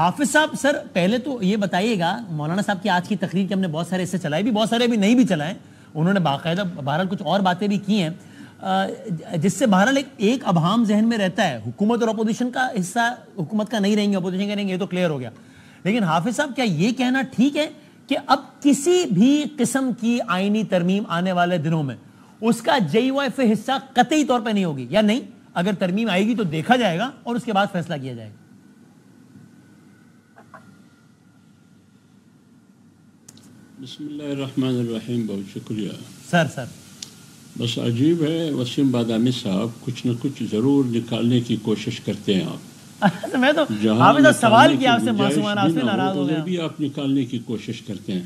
حافظ صاحب سر پہلے تو یہ بتائیے گا، مولانا صاحب کی آج کی تقریر کے ہم نے بہت سارے حصے چلائے بھی، بہت سارے بھی نہیں بھی چلائے، انہوں نے باقاعدہ بہرحال کچھ اور باتیں بھی کی ہیں جس سے بہرحال ایک ابہام ذہن میں رہتا ہے، حکومت اور اپوزیشن کا حصہ حکومت کا نہیں رہیں گے، اپوزیشن کا رہیں گے، یہ تو کلیئر ہو گیا. لیکن حافظ صاحب کیا یہ کہنا ٹھیک ہے کہ اب کسی بھی قسم کی آئینی ترمیم آنے والے دنوں میں اس کا JOIF حصہ قطعی طور پہ نہیں ہوگی، یا نہیں اگر ترمیم آئے گی تو دیکھا جائے گا اور اس کے بعد فیصلہ کیا جائے گا؟ بسم اللہ الرحمن الرحیم. بہت شکریہ سر بس عجیب ہے وسیم بادامی صاحب، کچھ نہ کچھ ضرور نکالنے کی کوشش کرتے ہیں آپ. میں تو حافظ صاحب سوال کیا آپ سے معصومانہ، آپ سے ناراض ہو گیا. بھی آپ نکالنے کی کوشش کرتے ہیں.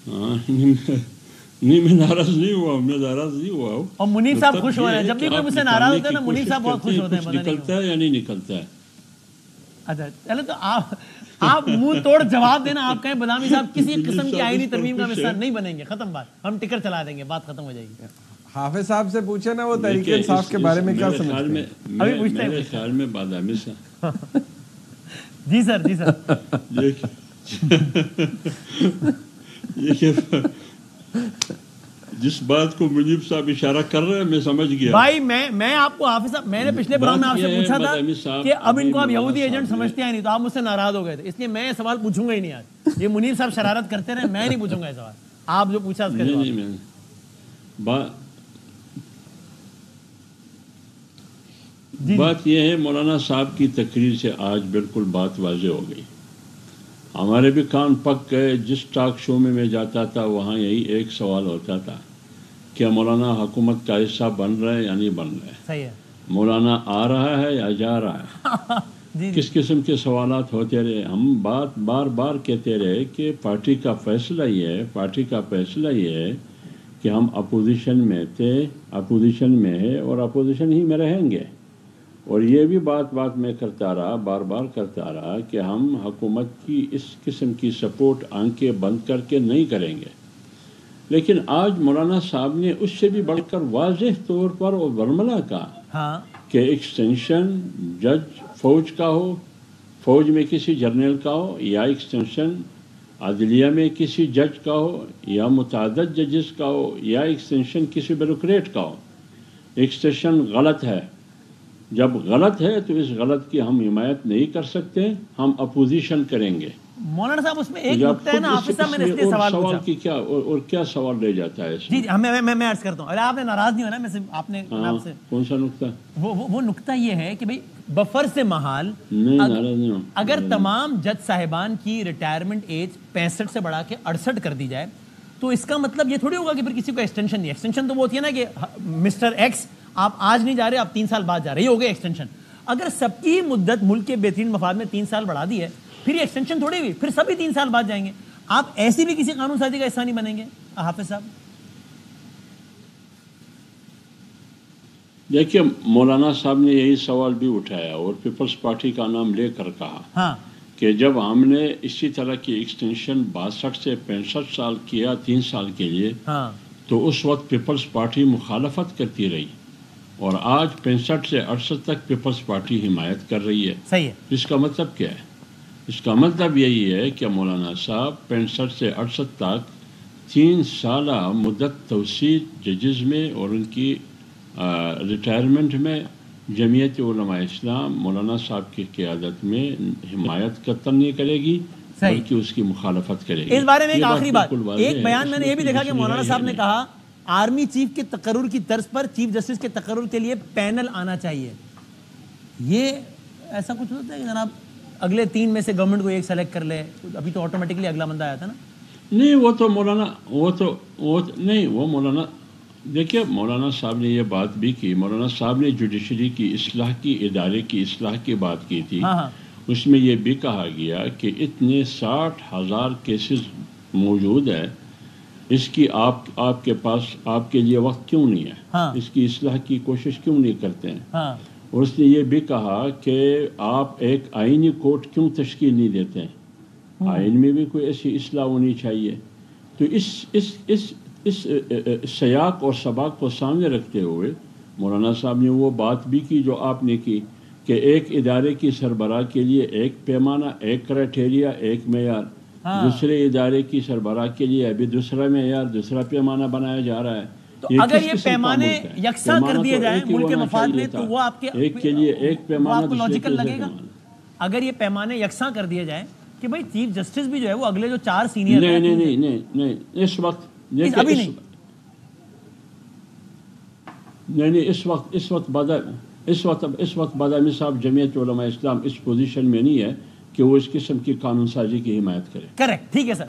ہاں نہیں میں ناراض نہیں ہوا ہوں. اور منیب صاحب خوش ہو رہے ہیں، جب بھی کوئی مجھ سے ناراض ہوتا ہے نا منیب صاحب بہت خوش ہوتے ہیں. نکلتا ہے یا نہیں نکلتا ہے؟ اچھا چلو تو آپ منہ توڑ جواب دینا، آپ کہیں بادامی صاحب کسی قسم کی آئینی ترمیم کا حصہ نہیں بنیں گے، ختم بات، ہم ٹکر چلا دیں گے، بات ختم ہو جائے گی. حافظ صاحب سے پوچھے نا وہ تحریک انصاف کے بارے میں کیا سمجھتے ہیں؟ ابھی پوچھتے ہیں. میرے خیال میں بادامی صاحب جی سر جس بات کو منیب صاحب اشارہ کر رہے ہیں میں سمجھ گیا. بھائی میں آپ کو حافظ صاحب، میں نے پچھلے پروگرام میں آپ سے پوچھا تھا کہ اب ان کو آپ یہودی ایجنٹ سمجھتے ہیں نہیں، تو آپ مجھ سے ناراض ہو گئے تھے، اس لیے میں یہ سوال پوچھوں گا ہی نہیں آج. یہ منیب صاحب شرارت کرتے رہے، میں نہیں پوچھوں گا یہ سوال، آپ جو پوچھا اس کا جواب. بات یہ ہے مولانا صاحب کی تقریر سے آج بالکل بات واضح ہو گئی. ہمارے بھی کان پک گئے. جس ٹاک شو میں جاتا تھا وہاں یہی ایک سوال ہوتا تھا، کیا مولانا حکومت کا حصہ بن رہا ہے یا نہیں بن رہا ہے؟ صحیح ہے. مولانا آ رہا ہے یا جا رہا ہے؟ کس قسم کے سوالات ہوتے رہے. ہم بات بار بار کہتے رہے کہ پارٹی کا فیصلہ یہ ہے کہ ہم اپوزیشن میں تھے، اپوزیشن میں ہے اور اپوزیشن ہی میں رہیں گے. اور یہ بھی بات میں کرتا رہا، بار بار کرتا رہا کہ ہم حکومت کی اس قسم کی سپورٹ آنکھیں بند کر کے نہیں کریں گے. لیکن آج مولانا صاحب نے اس سے بھی بڑھ کر واضح طور پر اور برملا کہا کہ ایکسٹینشن جج فوج کا ہو، فوج میں کسی جرنیل کا ہو، یا ایکسٹینشن عدلیہ میں کسی جج کا ہو یا متعدد ججز کا ہو، یا ایکسٹینشن کسی بیوروکریٹ کا ہو، ایکسٹینشن غلط ہے. جب غلط ہے تو اس غلط کی ہم حمایت نہیں کر سکتے، ہم اپوزیشن کریں گے. مولانا صاحب اس میں ایک نقطہ ہے نا حافظ صاحب، میں نے اس لیے سوال پوچھا کی کیا اور کیا سوال رہ جاتا ہے اس جی میں عرض کرتا ہوں. ارے آپ نے ناراض نہیں ہونا، میں سے آپ نے آپ سے کون سا نقطہ؟ وہ نقطہ یہ ہے کہ بھئی بفرض محال اگر تمام جج صاحبان کی ریٹائرمنٹ ایج 65 سے بڑھا کے 68 کر دی جائے تو اس کا مطلب یہ تھوڑی ہوگا کہ پھر کسی کو ایکسٹینشن نہیں. ایکسٹینشن تو وہ ہوتی ہے نا کہ مسٹر ایکس آپ آج نہیں جا رہے، آپ 3 سال بعد جا رہے، یہ ہو گیا ایکسٹینشن. اگر سب کی مدت ملک کے بہترین مفاد میں 3 سال بڑھا دی ہے پھر یہ ایکسٹینشن تھوڑی ہوئی، پھر سبھی 3 سال بعد جائیں گے. آپ ایسی بھی کسی قانون سازی کا حصہ نہیں بنیں گے حافظ صاحب؟ دیکھیے مولانا صاحب نے یہی سوال بھی اٹھایا اور پیپلز پارٹی کا نام لے کر کہا کہ جب ہم نے اسی طرح کی ایکسٹینشن 62 سے 65 سال کیا 3 سال کے لیے تو اس وقت پیپلز پارٹی مخالفت کرتی رہی، اور آج 65 سے 68 تک پیپلز پارٹی حمایت کر رہی ہے. صحیح ہے. اس کا مطلب کیا ہے؟ اس کا مطلب یہی ہے کہ مولانا صاحب 65 سے 68 تک 3 سالہ مدت توسیع ججز میں اور ان کی ریٹائرمنٹ میں جمعیت علماء اسلام مولانا صاحب کی قیادت میں حمایت قطعاً نہیں کرے گی بلکہ اس کی مخالفت کرے گی. اس بارے میں ایک آخری بات، ایک بیان میں نے یہ بھی دیکھا کہ مولانا صاحب نے کہا آرمی چیف کے تقرر کی طرز پر چیف جسٹس کے تقرر کے لیے پینل آنا چاہیے. یہ ایسا کچھ ہوتا ہے کہ جناب اگلے 3 میں سے گورنمنٹ کو ایک سلیکٹ کر لے؟ ابھی تو آٹومیٹکلی اگلا بندہ آیا تھا نا. نہیں وہ تو مولانا دیکھیے مولانا صاحب نے یہ بات بھی کی. مولانا صاحب نے جوڈیشری کی اصلاح کی، ادارے کی اصلاح کی بات کی تھی. اس میں یہ بھی کہا گیا کہ اتنے 60,000 کیسز موجود ہے، اس کی آپ کے پاس آپ کے لیے وقت کیوں نہیں ہے؟ اس کی اصلاح کی کوشش کیوں نہیں کرتے ہیں؟ اور اس نے یہ بھی کہا کہ آپ ایک آئینی کورٹ کیوں تشکیل نہیں دیتے ہیں؟ آئین میں بھی کوئی ایسی اصلاح ہونی چاہیے. تو اس سیاق اور سباق کو سامنے رکھتے ہوئے مولانا صاحب نے وہ بات بھی کی جو آپ نے کی کہ ایک ادارے کی سربراہ کے لیے ایک پیمانہ، ایک کرائٹیریا، ایک معیار، دوسرے ادارے کی سربراہ کے لیے ابھی دوسرا معیار، دوسرا پیمانہ بنایا جا رہا ہے. تو اگر یہ پیمانے یکساں کر دیے جائیں ملک کے مفاد میں تو وہ آپ کے ایک کے لیے ایک پیمانہ، آپ کو لاجیکل لگے گا؟ اگر یہ پیمانے یکساں کر دیے جائیں کہ بھائی چیف جسٹس بھی جو ہے وہ اگلے جو 4 سینئر نہیں اس وقت ابھی نہیں اس وقت بادامی صاحب جمعیت علماء اسلام اس پوزیشن میں نہیں ہے کہ وہ اس قسم کی قانون سازی کی حمایت کرے. کریکٹ، ٹھیک ہے سر.